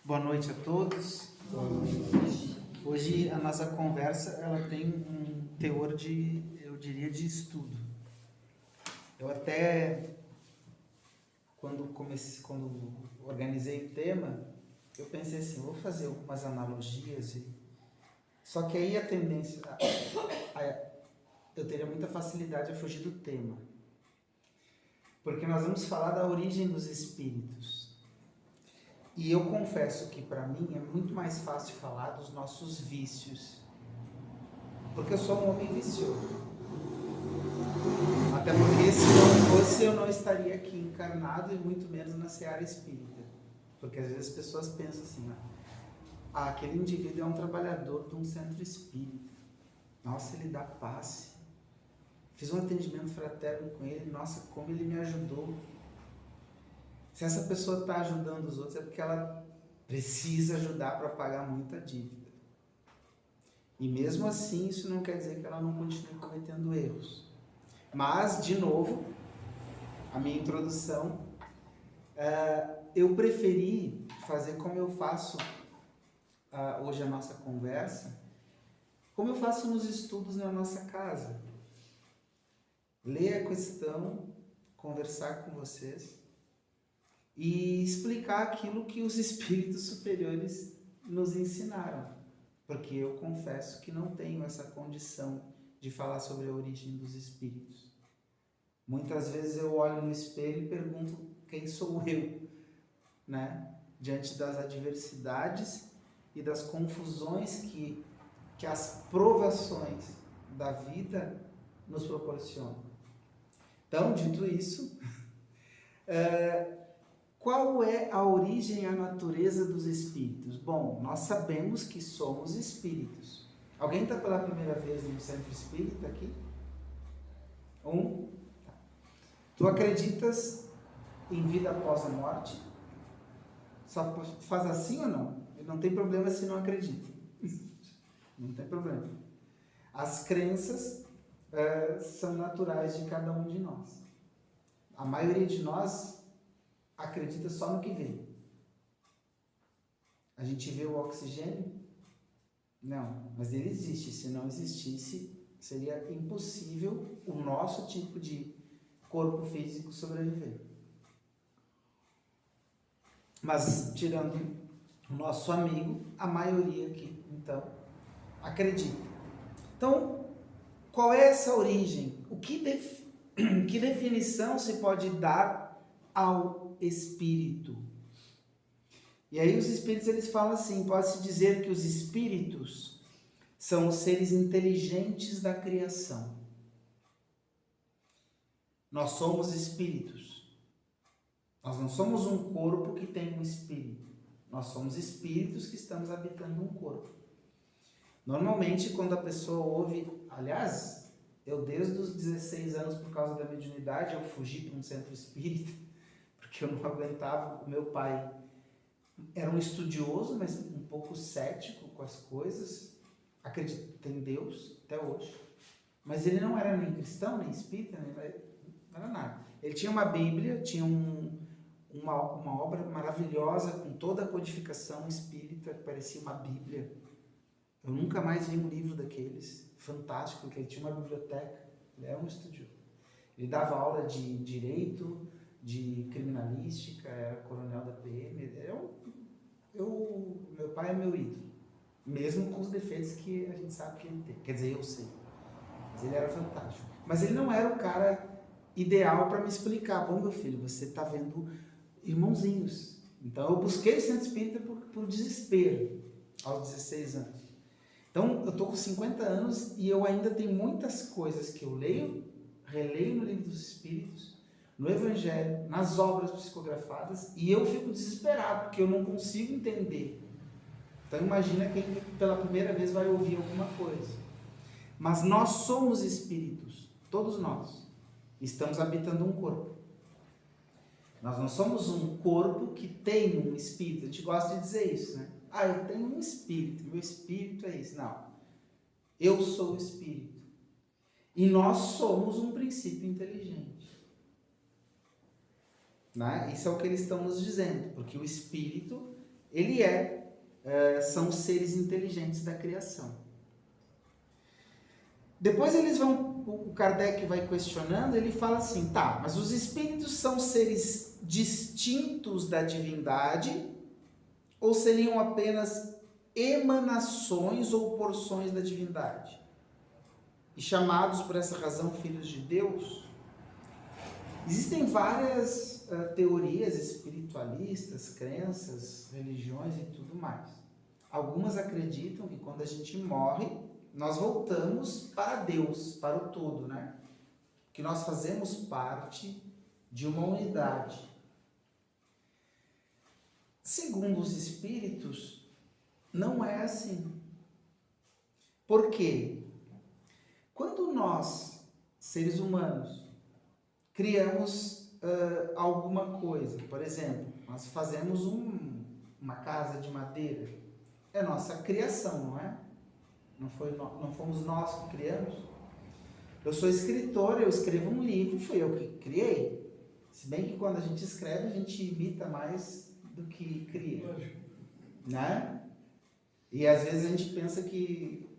Boa noite a todos. Hoje a nossa conversa ela tem um teor de, eu diria, de estudo. Eu até quando organizei o tema, eu pensei assim, vou fazer algumas analogias só que aí a tendência eu teria muita facilidade a fugir do tema. Porque nós vamos falar da origem dos espíritos. E eu confesso que para mim é muito mais fácil falar dos nossos vícios. Porque eu sou um homem vicioso. Até porque se não fosse, eu não estaria aqui encarnado e muito menos na seara espírita. Porque às vezes as pessoas pensam assim, aquele indivíduo é um trabalhador de um centro espírita. Nossa, ele dá passe. Fiz um atendimento fraterno com ele, nossa, como ele me ajudou. Se essa pessoa está ajudando os outros é porque ela precisa ajudar para pagar muita dívida. E mesmo assim, isso não quer dizer que ela não continue cometendo erros. Mas, de novo, a minha introdução, eu preferi fazer como eu faço hoje a nossa conversa, como eu faço nos estudos na nossa casa. Ler a questão, conversar com vocês e explicar aquilo que os espíritos superiores nos ensinaram. Porque eu confesso que não tenho essa condição de falar sobre a origem dos espíritos. Muitas vezes eu olho no espelho e pergunto quem sou eu, né? Diante das adversidades e das confusões que as provações da vida nos proporcionam. Então, dito isso, qual é a origem e a natureza dos espíritos? Bom, nós sabemos que somos espíritos. Alguém está pela primeira vez no centro espírita aqui? Tu acreditas em vida após a morte? Só faz assim ou não? Não tem problema se não acredita. Não tem problema. As crenças são naturais de cada um de nós. A maioria de nós acredita só no que vê. A gente vê o oxigênio? Não, mas ele existe. Se não existisse, seria impossível o nosso tipo de corpo físico sobreviver. Mas, tirando o nosso amigo, a maioria aqui, então, acredita. Então, qual é essa origem? Que definição se pode dar ao espírito? E aí os espíritos eles falam assim, pode-se dizer que os espíritos são os seres inteligentes da criação. Nós somos espíritos. Nós não somos um corpo que tem um espírito. Nós somos espíritos que estamos habitando um corpo. Normalmente, quando a pessoa ouve... Aliás, eu desde os 16 anos, por causa da mediunidade, eu fugi para um centro espírita, porque eu não aguentava. O meu pai era um estudioso, mas um pouco cético com as coisas. Acredita em Deus até hoje. Mas ele não era nem cristão, nem espírita, não era nada. Ele tinha uma Bíblia, tinha uma obra maravilhosa, com toda a codificação espírita, que parecia uma Bíblia. Eu nunca mais vi um livro daqueles, fantástico, porque ele tinha uma biblioteca, ele era um estudioso. Ele dava aula de direito, de criminalística, era coronel da PM, meu pai é meu ídolo, mesmo com os defeitos que a gente sabe que ele tem, quer dizer, eu sei, mas ele era fantástico. Mas ele não era o cara ideal para me explicar, bom meu filho, você está vendo irmãozinhos. Então eu busquei o centro espírita por desespero, aos 16 anos. Então eu estou com 50 anos e eu ainda tenho muitas coisas que eu leio, releio no livro dos espíritos, no evangelho, nas obras psicografadas, e eu fico desesperado, porque eu não consigo entender. Então imagina quem pela primeira vez vai ouvir alguma coisa. Mas nós somos espíritos, todos nós. Estamos habitando um corpo. Nós não somos um corpo que tem um espírito. A gente gosta de dizer isso, né? Eu tenho um espírito, meu espírito é isso. Não. Eu sou o espírito. E nós somos um princípio inteligente. Né? Isso é o que eles estão nos dizendo, porque o espírito, Ele são os seres inteligentes da criação. Depois o Kardec vai questionando, ele fala assim, tá, mas os espíritos são seres distintos da divindade ou seriam apenas emanações ou porções da divindade? E chamados por essa razão filhos de Deus? Existem várias teorias espiritualistas, crenças, religiões e tudo mais. Algumas acreditam que quando a gente morre, nós voltamos para Deus, para o todo, né? Que nós fazemos parte de uma unidade. Segundo os espíritos, não é assim. Por quê? Quando nós, seres humanos, criamos alguma coisa, por exemplo, nós fazemos uma casa de madeira, é nossa criação, não é? Não fomos nós que criamos. Eu sou escritor, eu escrevo um livro, fui eu que criei. Se bem que quando a gente escreve, a gente imita mais do que cria, né? E às vezes a gente pensa que,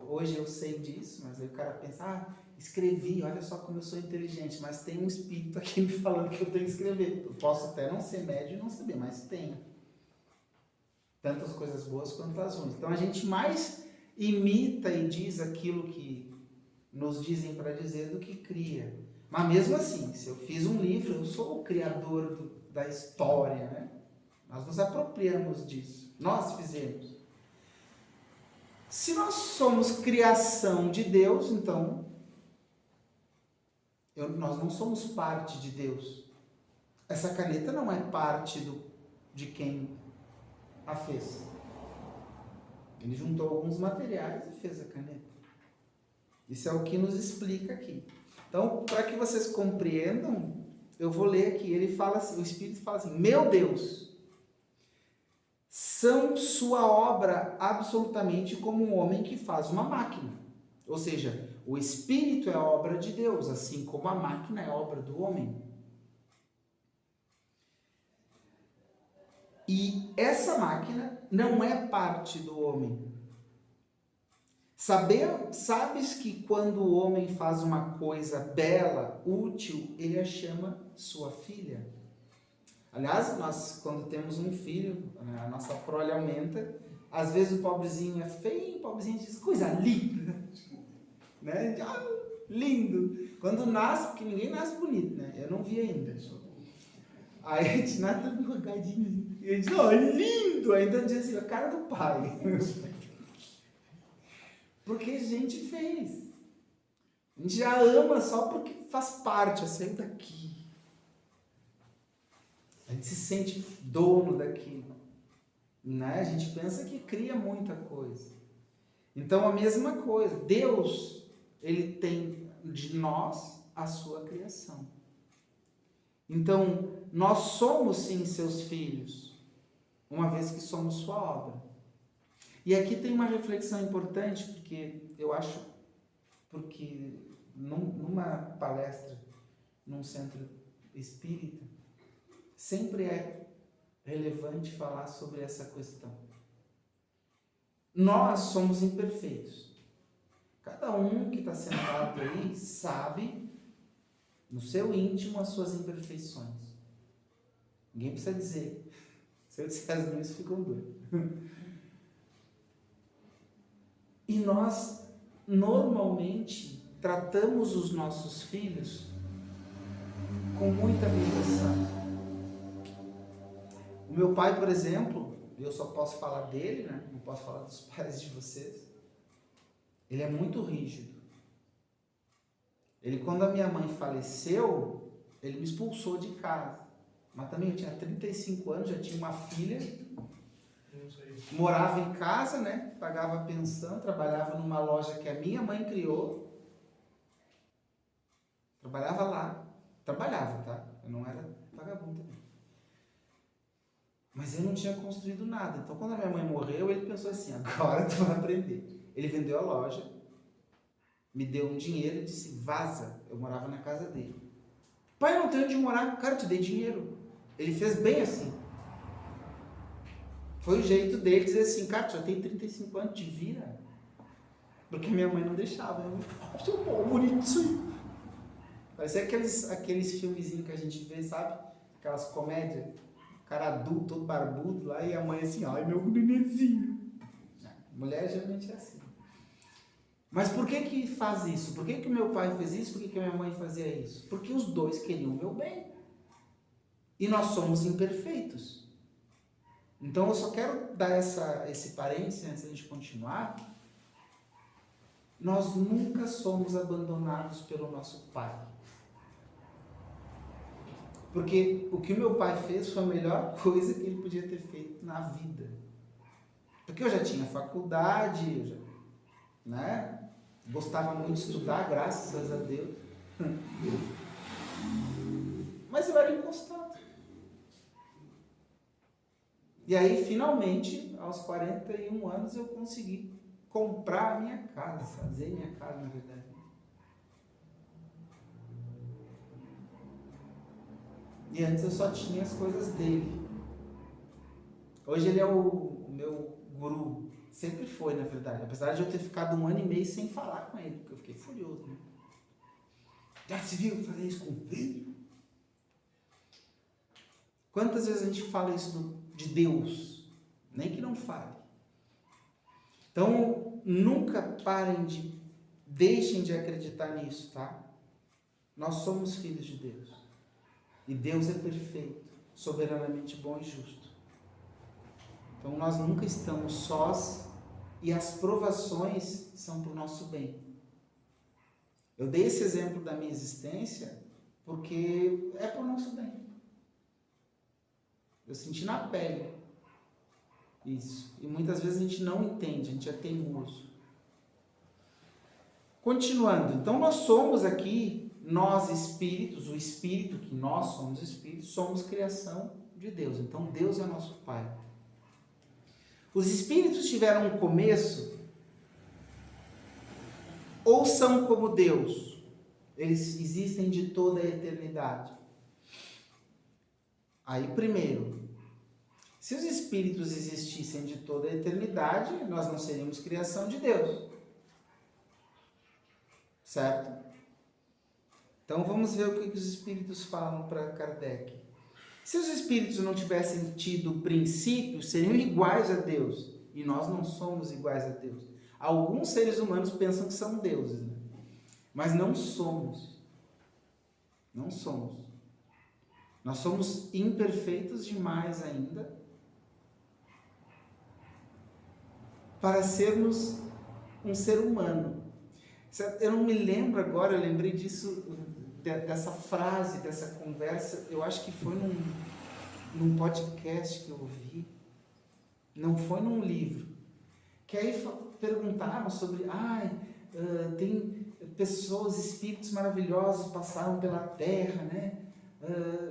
hoje eu sei disso, mas aí o cara pensa, escrevi, olha só como eu sou inteligente, mas tem um espírito aqui me falando que eu tenho que escrever. Eu posso até não ser médio e não saber, mas tem. Tantas coisas boas quanto as ruins. Então a gente mais imita e diz aquilo que nos dizem para dizer do que cria. Mas mesmo assim, se eu fiz um livro, eu sou o criador da história, né? Nós nos apropriamos disso. Nós fizemos. Se nós somos criação de Deus, então nós não somos parte de Deus. Essa caneta não é parte de quem a fez. Ele juntou alguns materiais e fez a caneta. Isso é o que nos explica aqui. Então, para que vocês compreendam, eu vou ler aqui. Ele fala assim, o Espírito fala assim: meu Deus, são sua obra absolutamente como um homem que faz uma máquina. Ou seja, o Espírito é a obra de Deus, assim como a máquina é a obra do homem. E essa máquina não é parte do homem. Sabes que quando o homem faz uma coisa bela, útil, ele a chama sua filha. Aliás, nós quando temos um filho, a nossa prole aumenta, às vezes o pobrezinho é feio, o pobrezinho diz, coisa linda, né? Lindo. Quando nasce, porque ninguém nasce bonito, né? Eu não vi ainda. Aí a gente nasce todo enrugadinho, e a gente diz, lindo! Ainda diz assim, a cara do pai. Porque a gente fez. A gente já ama só porque faz parte, assim, daqui. A gente se sente dono daquilo, né? A gente pensa que cria muita coisa. Então, a mesma coisa. Deus, ele tem de nós a sua criação. Então, nós somos, sim, seus filhos, uma vez que somos sua obra. E aqui tem uma reflexão importante, porque numa palestra, num centro espírita, sempre é relevante falar sobre essa questão. Nós somos imperfeitos. Cada um que está sentado aí sabe, no seu íntimo, as suas imperfeições. Ninguém precisa dizer. Se eu disser as minhas, ficam doidos. E nós, normalmente, tratamos os nossos filhos com muita abnegação. O meu pai, por exemplo, eu só posso falar dele, né? Não posso falar dos pais de vocês. Ele é muito rígido. Ele, quando a minha mãe faleceu, ele me expulsou de casa. Mas também eu tinha 35 anos, já tinha uma filha, morava em casa, né? Pagava pensão, trabalhava numa loja que a minha mãe criou. Trabalhava lá. Trabalhava, tá? Eu não era vagabundo também. Mas eu não tinha construído nada. Então, quando a minha mãe morreu, ele pensou assim, agora tu vai aprender. Ele vendeu a loja, me deu um dinheiro e disse, vaza. Eu morava na casa dele. Pai, eu não tenho onde morar. Cara, eu te dei dinheiro. Ele fez bem assim. Foi o jeito dele dizer assim, cara, tu já tem 35 anos, te vira. Porque minha mãe não deixava. Eu, pô, bonito isso aí. Parece aqueles filmezinhos que a gente vê, sabe? Aquelas comédias. O cara adulto, todo barbudo lá, e a mãe assim, ai, meu nenenzinho. Mulher geralmente é assim. Mas por que faz isso? Por que o meu pai fez isso? Por que a minha mãe fazia isso? Porque os dois queriam o meu bem. E nós somos imperfeitos. Então eu só quero dar esse parênteses antes de a gente continuar. Nós nunca somos abandonados pelo nosso pai. Porque o que o meu pai fez foi a melhor coisa que ele podia ter feito na vida. Porque eu já tinha faculdade, né? Gostava muito de estudar, graças a Deus. Mas eu era encostado. E aí, finalmente, aos 41 anos, eu consegui comprar a minha casa, fazer minha casa, na verdade. E antes eu só tinha as coisas dele. Hoje ele é o meu guru. Sempre foi, na verdade. Apesar de eu ter ficado 1 ano e meio sem falar com ele, porque eu fiquei furioso. Né? Já se viu fazer isso com o filho? Quantas vezes a gente fala isso de Deus? Nem que não fale. Então, nunca deixem de acreditar nisso, tá? Nós somos filhos de Deus. E Deus é perfeito, soberanamente bom e justo. Então, nós nunca estamos sós e as provações são para o nosso bem. Eu dei esse exemplo da minha existência porque é para o nosso bem. Eu senti na pele isso. E muitas vezes a gente não entende, a gente é teimoso. Continuando, então nós somos aqui, nós espíritos, o espírito, que nós somos espíritos, somos criação de Deus. Então Deus é nosso Pai. Os espíritos tiveram um começo ou são como Deus? Eles existem de toda a eternidade. Aí, primeiro, se os espíritos existissem de toda a eternidade, nós não seríamos criação de Deus. Certo? Então, vamos ver o que os espíritos falam para Kardec. Se os espíritos não tivessem tido princípios, seriam iguais a Deus. E nós não somos iguais a Deus. Alguns seres humanos pensam que são deuses, né? Mas não somos. Não somos. Nós somos imperfeitos demais ainda para sermos um ser humano. Eu não me lembro agora, eu lembrei disso, dessa frase, dessa conversa, eu acho que foi num podcast que eu ouvi, não foi num livro, que aí perguntaram sobre, tem pessoas, espíritos maravilhosos passaram pela Terra, né?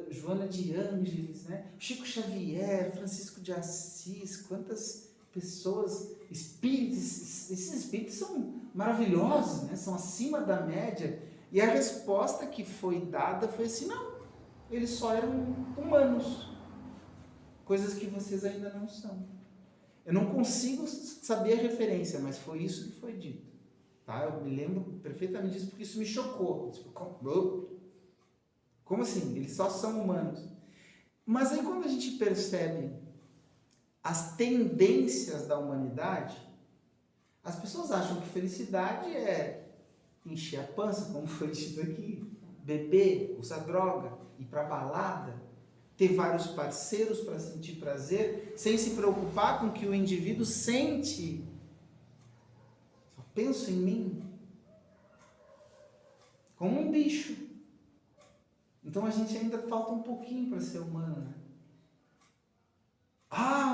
Joana de Ângeles, né? Chico Xavier, Francisco de Assis, quantas pessoas, espíritos, esses espíritos são maravilhosos, né? São acima da média. E a resposta que foi dada foi assim, não, eles só eram humanos, coisas que vocês ainda não são. Eu não consigo saber a referência, mas foi isso que foi dito. Tá? Eu me lembro perfeitamente disso, porque isso me chocou. Como assim? Eles só são humanos. Mas aí quando a gente percebe as tendências da humanidade, as pessoas acham que felicidade é encher a pança, como foi dito aqui, beber, usar droga, ir para balada, ter vários parceiros para sentir prazer, sem se preocupar com o que o indivíduo sente. Só penso em mim como um bicho. Então a gente ainda falta um pouquinho para ser humano, né?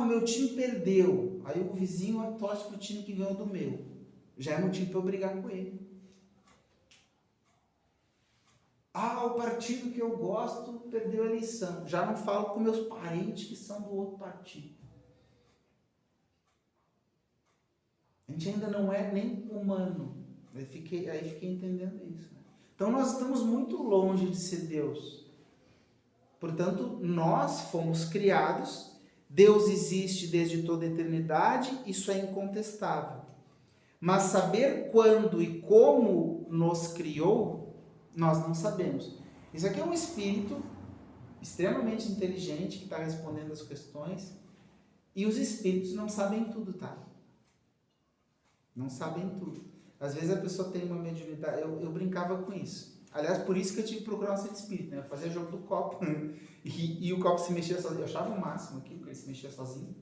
O meu time perdeu. Aí o vizinho torce para o time que ganhou do meu. Já é motivo para eu brigar com ele. O partido que eu gosto perdeu a eleição. Já não falo com meus parentes que são do outro partido. A gente ainda não é nem humano. Aí fiquei entendendo isso. Né? Então nós estamos muito longe de ser Deus. Portanto, nós fomos criados Deus existe desde toda a eternidade, isso é incontestável. Mas saber quando e como nos criou, nós não sabemos. Isso aqui é um espírito extremamente inteligente que está respondendo as questões, e os espíritos não sabem tudo, tá? Não sabem tudo. Às vezes a pessoa tem uma mediunidade, eu brincava com isso. Aliás, por isso que eu tive que procurar um centro espírita, né? Eu fazia jogo do copo e o copo se mexia sozinho. Eu achava o máximo aqui, porque ele se mexia sozinho.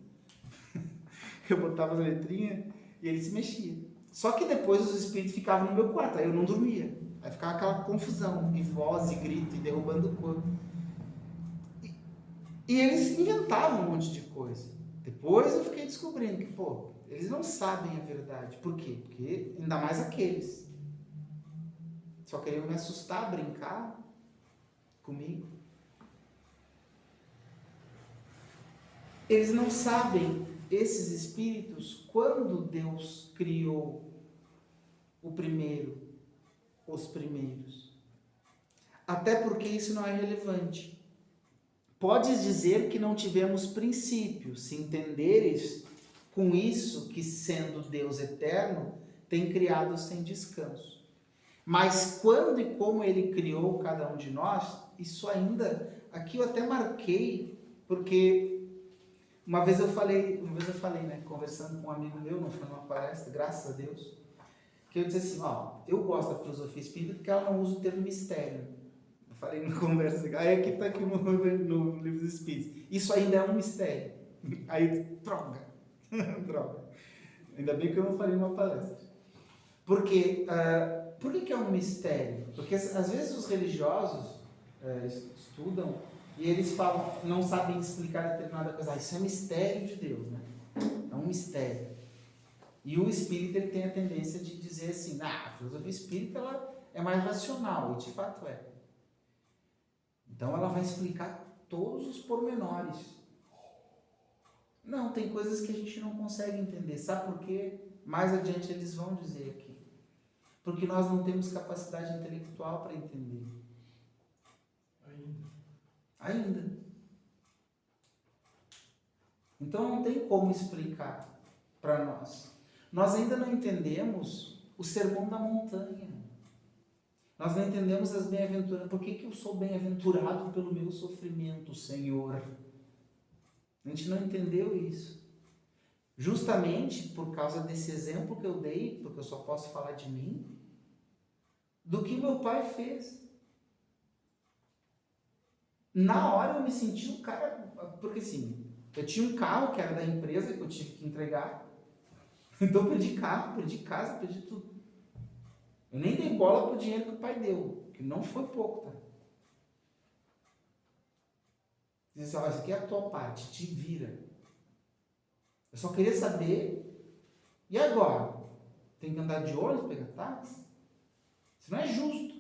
Eu botava as letrinhas e ele se mexia. Só que depois os espíritos ficavam no meu quarto, aí eu não dormia. Aí ficava aquela confusão, e voz, e grito, e derrubando o corpo. E eles inventavam um monte de coisa. Depois eu fiquei descobrindo que, eles não sabem a verdade. Por quê? Porque ainda mais aqueles. Só queriam me assustar, brincar comigo. Eles não sabem, esses espíritos, quando Deus criou os primeiros. Até porque isso não é relevante. Podes dizer que não tivemos princípio, se entenderes com isso que, sendo Deus eterno, tem criado sem descanso. Mas quando e como Ele criou cada um de nós, isso ainda, aqui eu até marquei, porque uma vez eu falei, né, conversando com um amigo meu, não foi numa palestra, graças a Deus, que eu disse assim, eu gosto da filosofia espírita porque ela não usa o termo mistério. Eu falei na conversa, aí aqui está aqui no livro dos Espíritos. Isso ainda é um mistério. Aí, droga. Ainda bem que eu não falei numa palestra. Porque, por que é um mistério? Porque às vezes os religiosos estudam e eles falam, não sabem explicar determinada coisa. Isso é mistério de Deus, né? É um mistério. E o espírita ele tem a tendência de dizer assim, a filosofia espírita ela é mais racional, e de fato é. Então ela vai explicar todos os pormenores. Não, tem coisas que a gente não consegue entender. Sabe por quê? Mais adiante eles vão dizer aqui. Porque nós não temos capacidade intelectual para entender. Ainda. Então não tem como explicar para nós. Nós ainda não entendemos o sermão da montanha. Nós não entendemos as bem-aventuranças. Por que eu sou bem-aventurado pelo meu sofrimento, Senhor? A gente não entendeu isso. Justamente por causa desse exemplo que eu dei, porque eu só posso falar de mim, do que meu pai fez. Na hora eu me senti um cara... Porque assim, eu tinha um carro que era da empresa que eu tive que entregar. Então eu perdi carro, perdi casa, perdi tudo. Eu nem dei bola pro dinheiro que o pai deu, que não foi pouco, tá? Diz assim, isso aqui é a tua parte, te vira. Eu só queria saber, e agora? Tem que andar de ônibus, pegar táxi? Isso não é justo.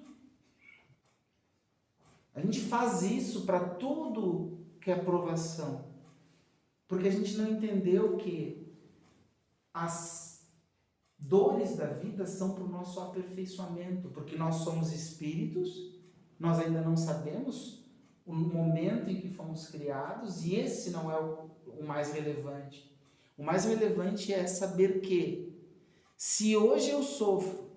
A gente faz isso para tudo que é aprovação. Porque a gente não entendeu que as dores da vida são para o nosso aperfeiçoamento. Porque nós somos espíritos, nós ainda não sabemos o momento em que fomos criados, e esse não é o mais relevante. O mais relevante é saber que, se hoje eu sofro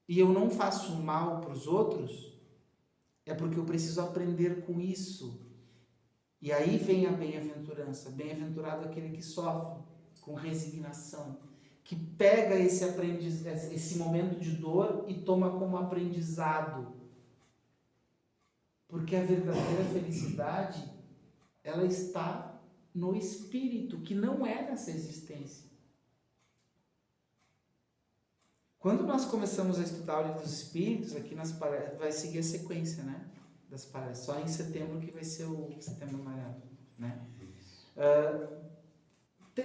e eu não faço mal para os outros, é porque eu preciso aprender com isso. E aí vem a bem-aventurança. Bem-aventurado aquele que sofre com resignação, que pega esse momento de dor e toma como aprendizado. Porque a verdadeira felicidade, ela está no espírito, que não é nessa existência. Quando nós começamos a estudar o livro dos Espíritos, aqui nas palestras, vai seguir a sequência, né, das palestras. Só em setembro que vai ser o Setembro Amarelo, né?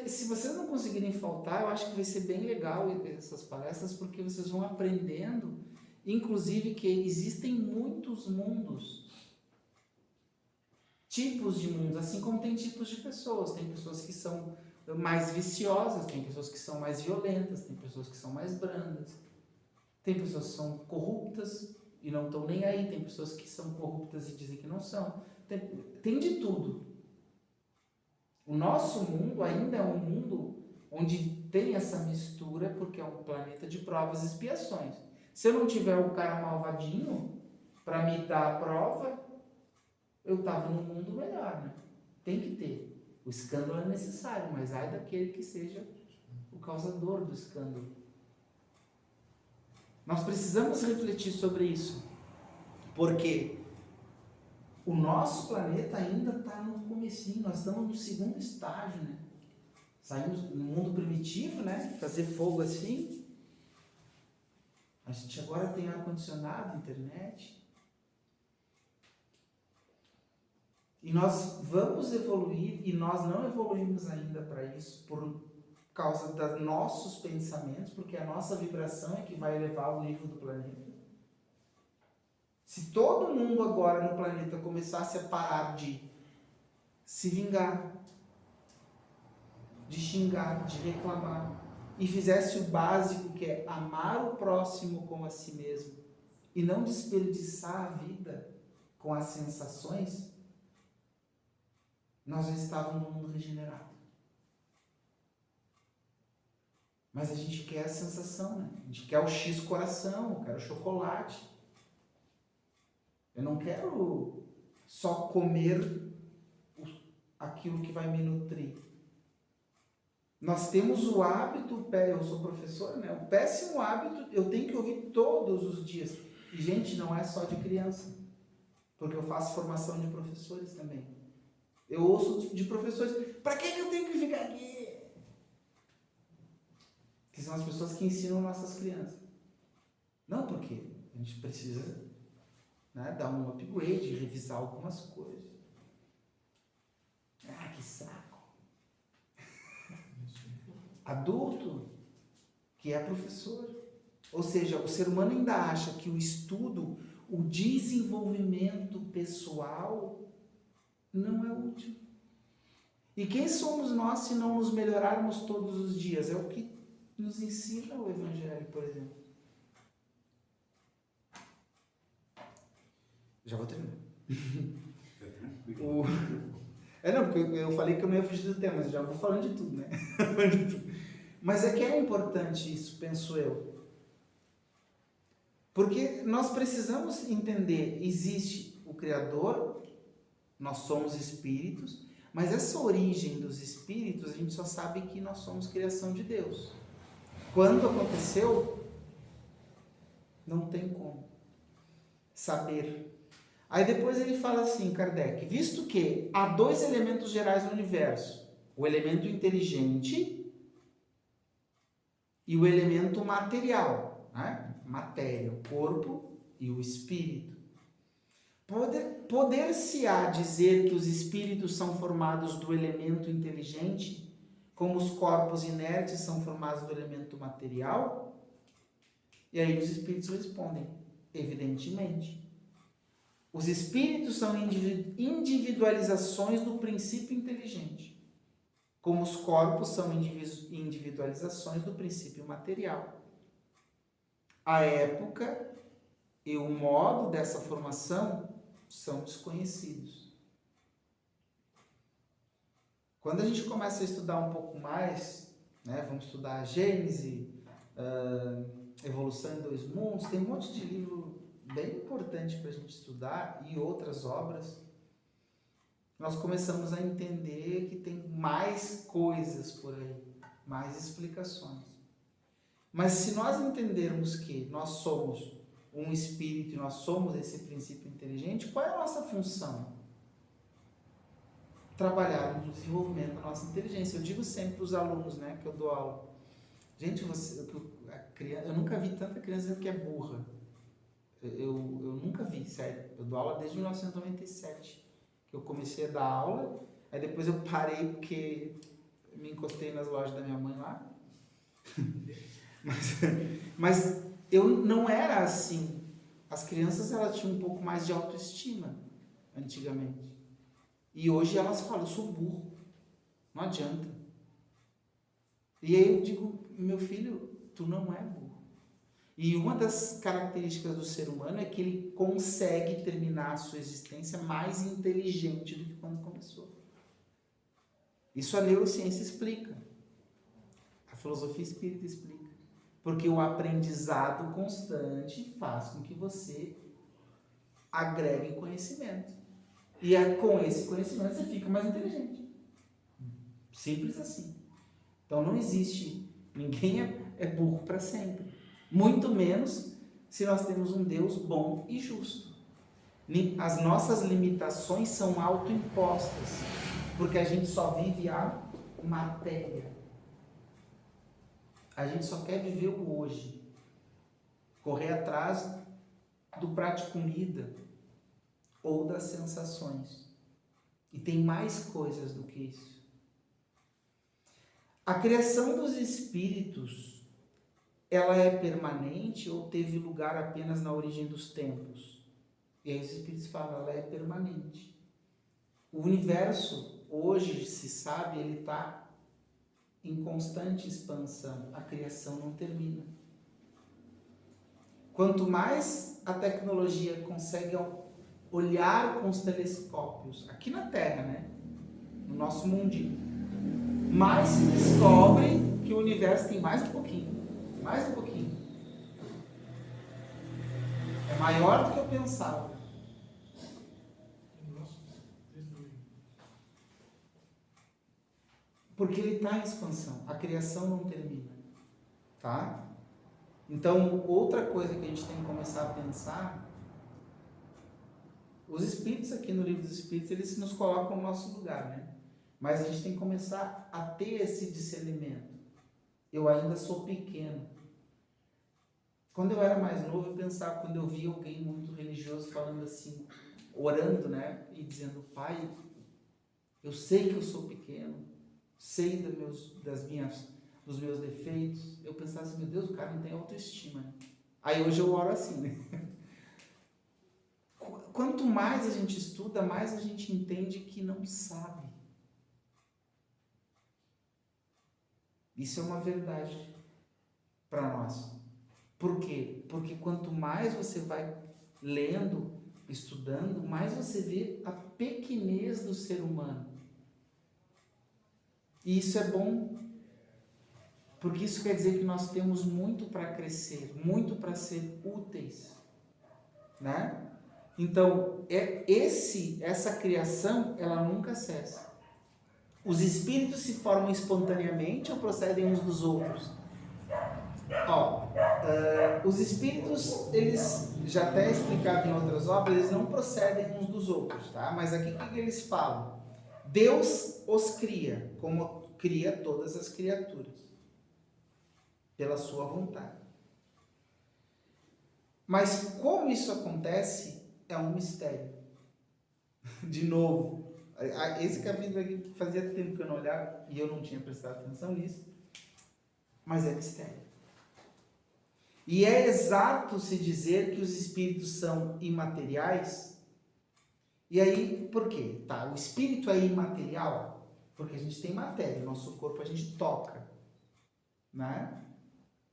Se vocês não conseguirem faltar, eu acho que vai ser bem legal essas palestras, porque vocês vão aprendendo, inclusive, que existem muitos mundos, tipos de mundos, assim como tem tipos de pessoas. Tem pessoas que são mais viciosas, tem pessoas que são mais violentas, tem pessoas que são mais brandas, tem pessoas que são corruptas e não estão nem aí, tem pessoas que são corruptas e dizem que não são, tem de tudo. O nosso mundo ainda é um mundo onde tem essa mistura, porque é um planeta de provas e expiações. Se eu não tiver o cara malvadinho para me dar a prova, eu estava num mundo melhor, né? Tem que ter. O escândalo é necessário, mas ai daquele que seja o causador do escândalo. Nós precisamos refletir sobre isso, porque o nosso planeta ainda está no comecinho, nós estamos no segundo estágio, né? Saímos do mundo primitivo, né? Fazer fogo assim. A gente agora tem ar-condicionado, internet. E nós vamos evoluir, e nós não evoluímos ainda para isso, por causa dos nossos pensamentos, porque a nossa vibração é que vai elevar o nível do planeta. Se todo mundo agora no planeta começasse a parar de se vingar, de xingar, de reclamar, e fizesse o básico, que é amar o próximo como a si mesmo, e não desperdiçar a vida com as sensações, nós já estávamos no mundo regenerado. Mas a gente quer a sensação, né? A gente quer o X coração, eu quero chocolate. Eu não quero só comer aquilo que vai me nutrir. Nós temos o hábito, eu sou professor, né? O péssimo hábito, eu tenho que ouvir todos os dias. E, gente, não é só de criança, porque eu faço formação de professores também. Eu ouço de professores, para que eu tenho que ficar aqui? Que são as pessoas que ensinam nossas crianças. Não, porque a gente precisa, né, dar um upgrade, revisar algumas coisas. Ah, que saco. Adulto que é professor. Ou seja, o ser humano ainda acha que o estudo, o desenvolvimento pessoal não é útil. E quem somos nós se não nos melhorarmos todos os dias? É o que nos ensina o Evangelho, por exemplo. Já vou terminar. Não, porque eu falei que eu não ia fugir do tema, mas eu já vou falando de tudo, né? Mas é que é importante isso, penso eu. Porque nós precisamos entender, existe o Criador, nós somos espíritos, mas essa origem dos espíritos, a gente só sabe que nós somos criação de Deus. Quando aconteceu, não tem como saber. Aí depois ele fala assim, Kardec, visto que há dois elementos gerais no universo, o elemento inteligente e o elemento material, né? Matéria, o corpo e o espírito. Poder-se-á dizer que os espíritos são formados do elemento inteligente, como os corpos inertes são formados do elemento material? E aí os espíritos respondem, evidentemente. Os espíritos são individualizações do princípio inteligente, como os corpos são individualizações do princípio material. A época e o modo dessa formação são desconhecidos. Quando a gente começa a estudar um pouco mais, né, vamos estudar a Gênese, Evolução em Dois Mundos, tem um monte de livro bem importante para a gente estudar e outras obras, nós começamos a entender que tem mais coisas por aí, mais explicações. Mas se nós entendermos que nós somos um espírito e nós somos esse princípio inteligente, qual é a nossa função? Trabalhar no desenvolvimento da nossa inteligência. Eu digo sempre para os alunos, né, que eu dou aula, gente, eu nunca vi tanta criança que é burra. Eu nunca vi, sério. Eu dou aula desde 1997, que eu comecei a dar aula, aí depois eu parei porque me encostei nas lojas da minha mãe lá. Mas eu não era assim. As crianças, elas tinham um pouco mais de autoestima antigamente. E hoje elas falam, eu sou burro. Não adianta. E aí eu digo, meu filho, tu não é burro. E uma das características do ser humano é que ele consegue terminar a sua existência mais inteligente do que quando começou. Isso a neurociência explica. A filosofia espírita explica. Porque o aprendizado constante faz com que você agregue conhecimento. E com esse conhecimento você fica mais inteligente. Simples assim. Então não existe, ninguém é burro para sempre. Muito menos se nós temos um Deus bom e justo. As nossas limitações são autoimpostas, porque a gente só vive a matéria. A gente só quer viver o hoje. Correr atrás do prato de comida ou das sensações. E tem mais coisas do que isso. A criação dos espíritos, ela é permanente ou teve lugar apenas na origem dos tempos? E aí os espíritos falam, ela é permanente. O universo, hoje se sabe, ele está em constante expansão. A criação não termina. Quanto mais a tecnologia consegue olhar com os telescópios, aqui na Terra, né? No nosso mundinho, mais se descobre que o universo tem mais um pouquinho. Mais um pouquinho. É maior do que eu pensava. Porque ele está em expansão. A criação não termina. Tá? Então, outra coisa que a gente tem que começar a pensar, os espíritos aqui no Livro dos Espíritos, eles nos colocam no nosso lugar, né? Mas a gente tem que começar a ter esse discernimento. Eu ainda sou pequeno. Quando eu era mais novo, eu pensava, quando eu via alguém muito religioso falando assim, orando, né? E dizendo, Pai, eu sei que eu sou pequeno, sei dos meus defeitos. Eu pensava assim, meu Deus, o cara não tem autoestima. Aí hoje eu oro assim, né? Quanto mais a gente estuda, mais a gente entende que não sabe. Isso é uma verdade para nós. Por quê? Porque quanto mais você vai lendo, estudando, mais você vê a pequenez do ser humano. E isso é bom, porque isso quer dizer que nós temos muito para crescer, muito para ser úteis, né? Então, essa criação, ela nunca cessa. Os espíritos se formam espontaneamente ou procedem uns dos outros? Os espíritos, eles, já até explicado em outras obras, eles não procedem uns dos outros, tá? Mas aqui o que eles falam? Deus os cria, como cria todas as criaturas, pela sua vontade. Mas como isso acontece, é um mistério. De novo, esse capítulo aqui fazia tempo que eu não olhava e eu não tinha prestado atenção nisso, mas é mistério. E é exato se dizer que os espíritos são imateriais? E aí, por quê? Tá, o espírito é imaterial? Porque a gente tem matéria, o nosso corpo a gente toca, né?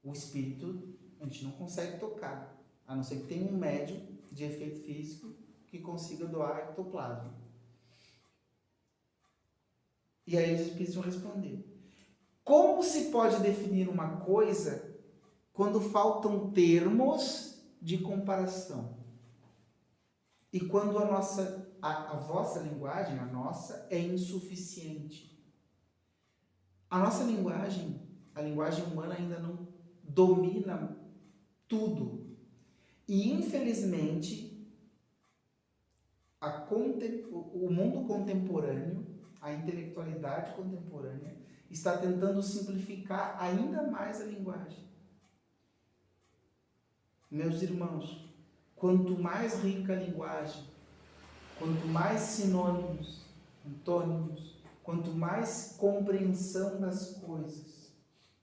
O espírito a gente não consegue tocar, a não ser que tenha um médium de efeito físico que consiga doar ectoplasma. E aí os espíritos vão responder. Como se pode definir uma coisa quando faltam termos de comparação? E quando a vossa linguagem, a nossa, é insuficiente? A nossa linguagem, a linguagem humana ainda não domina tudo. E, infelizmente, o mundo contemporâneo, a intelectualidade contemporânea, está tentando simplificar ainda mais a linguagem. Meus irmãos, quanto mais rica a linguagem, quanto mais sinônimos, antônimos, quanto mais compreensão das coisas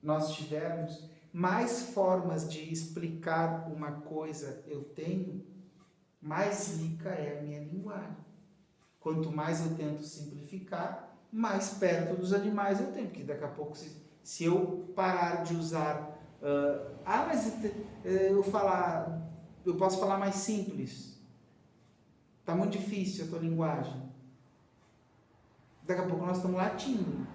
nós tivermos, mais formas de explicar uma coisa eu tenho, mais rica é a minha linguagem. Quanto mais eu tento simplificar, mais perto dos animais eu tenho, porque daqui a pouco, se eu parar de usar... mas eu posso falar mais simples. Está muito difícil a tua linguagem. Daqui a pouco nós estamos latindo.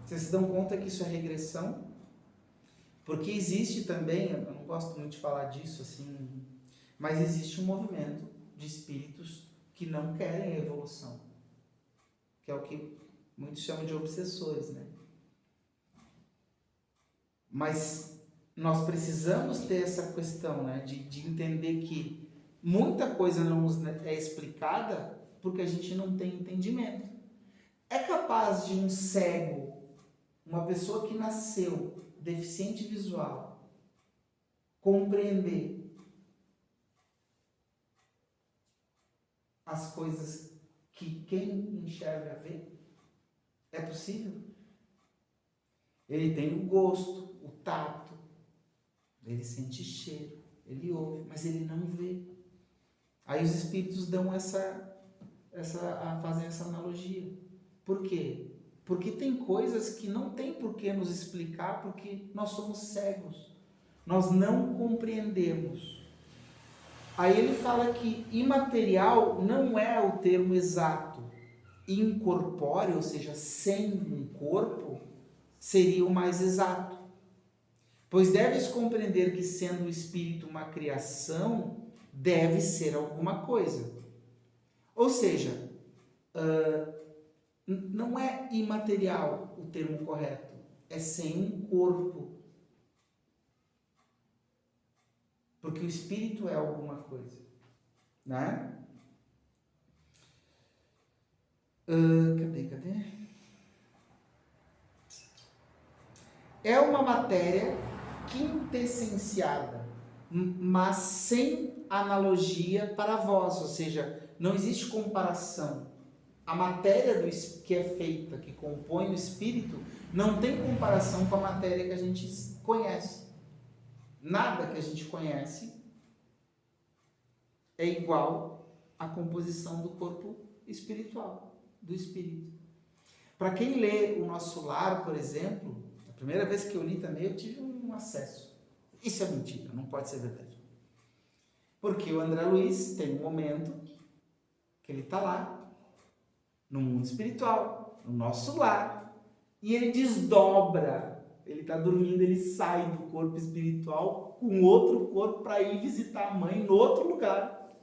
Vocês se dão conta que isso é regressão? Porque existe também, eu não gosto muito de falar disso assim, mas existe um movimento de espíritos que não querem a evolução, que é o que muitos chamam de obsessores, né? Mas nós precisamos ter essa questão, né, de entender que muita coisa não nos é explicada porque a gente não tem entendimento. É capaz de um cego, uma pessoa que nasceu deficiente visual, compreender as coisas que quem enxerga vê? É possível? Ele tem o gosto, o tato, ele sente cheiro, ele ouve, mas ele não vê. Aí os espíritos dão fazem essa analogia. Por quê? Porque tem coisas que não tem por que nos explicar, porque nós somos cegos. Nós não compreendemos. Aí ele fala que imaterial não é o termo exato. Incorpóreo, ou seja, sem um corpo, seria o mais exato. Pois deves compreender que, sendo o espírito uma criação, deve ser alguma coisa. Ou seja, não é imaterial o termo correto, é sem um corpo. Porque o espírito é alguma coisa, né? Cadê? É uma matéria quintessenciada, mas sem analogia para vós, ou seja, não existe comparação. A matéria que é feita, que compõe o espírito, não tem comparação com a matéria que a gente conhece. Nada que a gente conhece é igual à composição do corpo espiritual, do espírito. Para quem lê o Nosso Lar, por exemplo, a primeira vez que eu li também, eu tive um acesso. Isso é mentira, não pode ser verdade. Porque o André Luiz tem um momento que ele está lá, no mundo espiritual, no nosso lar, e ele desdobra. Ele está dormindo, ele sai do corpo espiritual com outro corpo para ir visitar a mãe em outro lugar.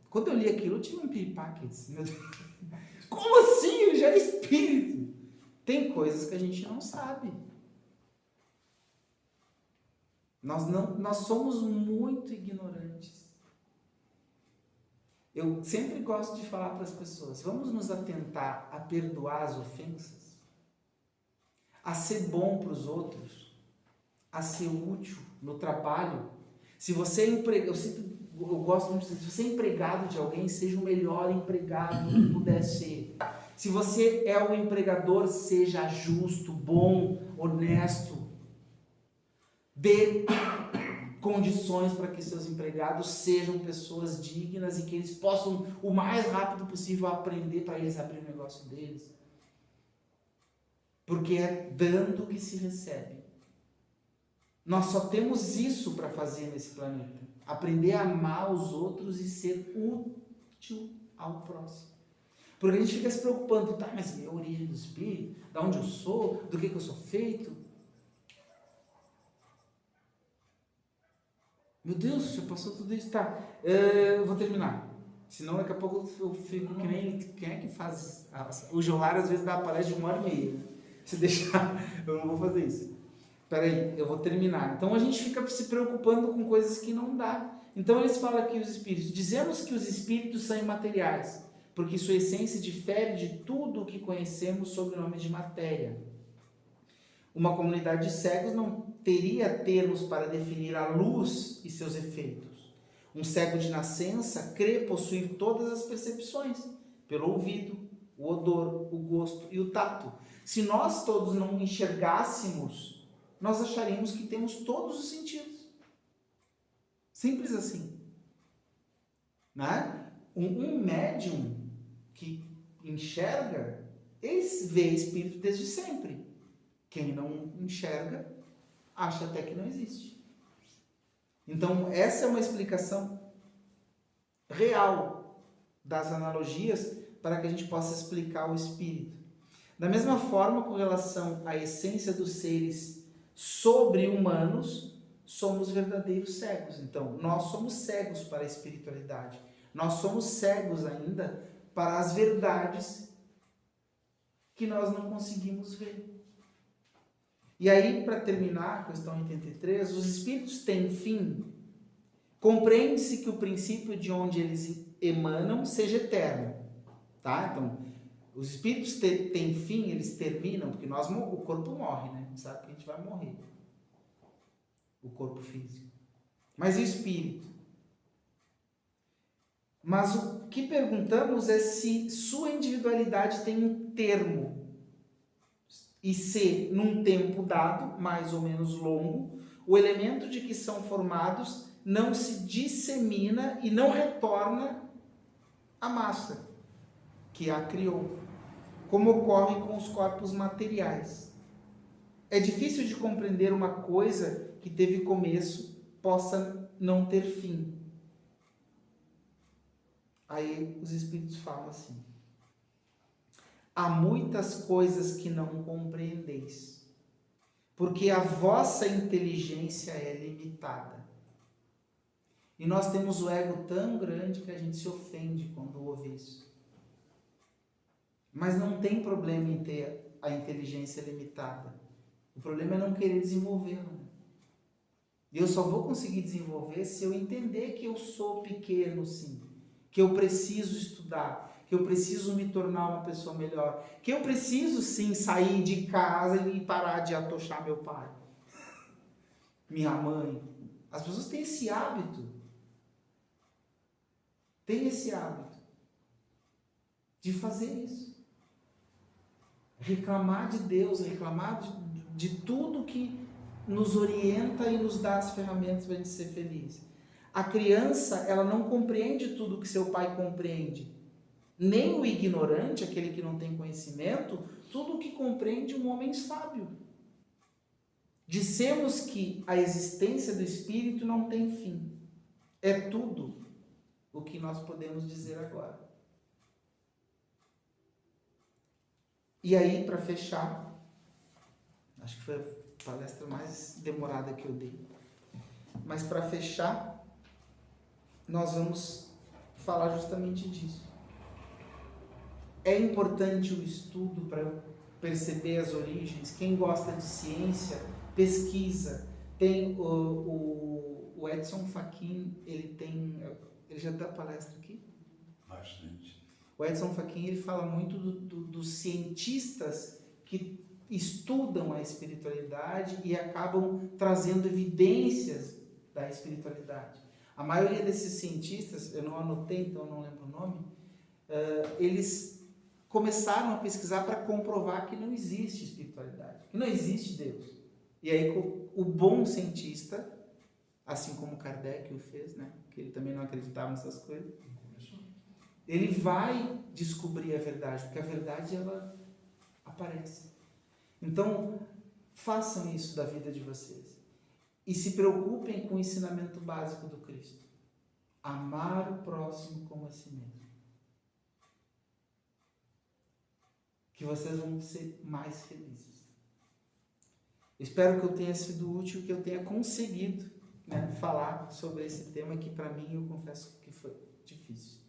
Quando eu li aquilo, eu tive um piripaque. Meu Deus, como assim? Ele já é espírito. Tem coisas que a gente não sabe. Nós somos muito ignorantes. Eu sempre gosto de falar para as pessoas, vamos nos atentar a perdoar as ofensas, a ser bom para os outros, a ser útil no trabalho. Se você é empregado, eu gosto muito de dizer, se você é empregado de alguém, seja o melhor empregado que puder ser. Se você é o empregador, seja justo, bom, honesto. Dê condições para que seus empregados sejam pessoas dignas e que eles possam, o mais rápido possível, aprender para eles abrir o negócio deles. Porque é dando que se recebe. Nós só temos isso para fazer nesse planeta. Aprender a amar os outros e ser útil ao próximo. Porque a gente fica se preocupando, tá, mas minha origem do espírito, de onde eu sou, do que eu sou feito. Meu Deus, já passou tudo isso, tá? Eu vou terminar. Senão daqui a pouco eu fico que nem... Quem é que faz? O Jolar às vezes dá uma palestra de 1h30. Se deixar, eu não vou fazer isso. Peraí, eu vou terminar. Então a gente fica se preocupando com coisas que não dá. Então eles falam aqui os espíritos. Dizemos que os espíritos são imateriais, porque sua essência difere de tudo o que conhecemos sob o nome de matéria. Uma comunidade de cegos não teria termos para definir a luz e seus efeitos. Um cego de nascença crê possuir todas as percepções, pelo ouvido, o odor, o gosto e o tato. Se nós todos não enxergássemos, nós acharíamos que temos todos os sentidos. Simples assim. Né? Um médium que enxerga, ele vê espírito desde sempre. Quem não enxerga, acha até que não existe. Então, essa é uma explicação real das analogias para que a gente possa explicar o espírito. Da mesma forma, com relação à essência dos seres sobre-humanos, somos verdadeiros cegos. Então, nós somos cegos para a espiritualidade. Nós somos cegos ainda para as verdades que nós não conseguimos ver. E aí, para terminar a questão 83, os espíritos têm fim. Compreende-se que o princípio de onde eles emanam seja eterno. Tá? Então, os espíritos têm fim, eles terminam, porque o corpo morre, né? A gente sabe que a gente vai morrer. O corpo físico. Mas e o espírito? Mas o que perguntamos é se sua individualidade tem um termo. E se, num tempo dado, mais ou menos longo, o elemento de que são formados não se dissemina e não retorna à massa que a criou, como ocorre com os corpos materiais. É difícil de compreender uma coisa que teve começo possa não ter fim. Aí os espíritos falam assim: há muitas coisas que não compreendeis, porque a vossa inteligência é limitada. E nós temos o ego tão grande que a gente se ofende quando ouve isso. Mas não tem problema em ter a inteligência limitada. O problema é não querer desenvolvê-la. E eu só vou conseguir desenvolver se eu entender que eu sou pequeno, sim. Que eu preciso estudar. Que eu preciso me tornar uma pessoa melhor. Que eu preciso, sim, sair de casa e parar de atochar meu pai. Minha mãe. As pessoas têm esse hábito. Tem esse hábito de fazer isso. Reclamar de Deus, reclamar de tudo que nos orienta e nos dá as ferramentas para a gente ser feliz. A criança, ela não compreende tudo que seu pai compreende. Nem o ignorante, aquele que não tem conhecimento, tudo o que compreende um homem sábio. Dissemos que a existência do espírito não tem fim. É tudo o que nós podemos dizer agora. E aí, para fechar, acho que foi a palestra mais demorada que eu dei, mas para fechar, nós vamos falar justamente disso. É importante o estudo para perceber as origens. Quem gosta de ciência, pesquisa. Tem o Edson Fachin, ele já dá palestra aqui? Bastante. O Edson Fachin, ele fala muito dos cientistas que estudam a espiritualidade e acabam trazendo evidências da espiritualidade. A maioria desses cientistas, eu não anotei, então eu não lembro o nome, eles começaram a pesquisar para comprovar que não existe espiritualidade, que não existe Deus. E aí o bom cientista, assim como Kardec o fez, né, que ele também não acreditava nessas coisas, ele vai descobrir a verdade, porque a verdade ela aparece. Então, façam isso da vida de vocês. E se preocupem com o ensinamento básico do Cristo. Amar o próximo como a si mesmo. Que vocês vão ser mais felizes. Espero que eu tenha sido útil, que eu tenha conseguido, né, falar sobre esse tema que para mim eu confesso que foi difícil.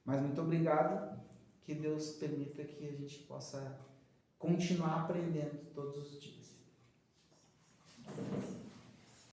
Mas muito obrigado, que Deus permita que a gente possa continuar aprendendo todos os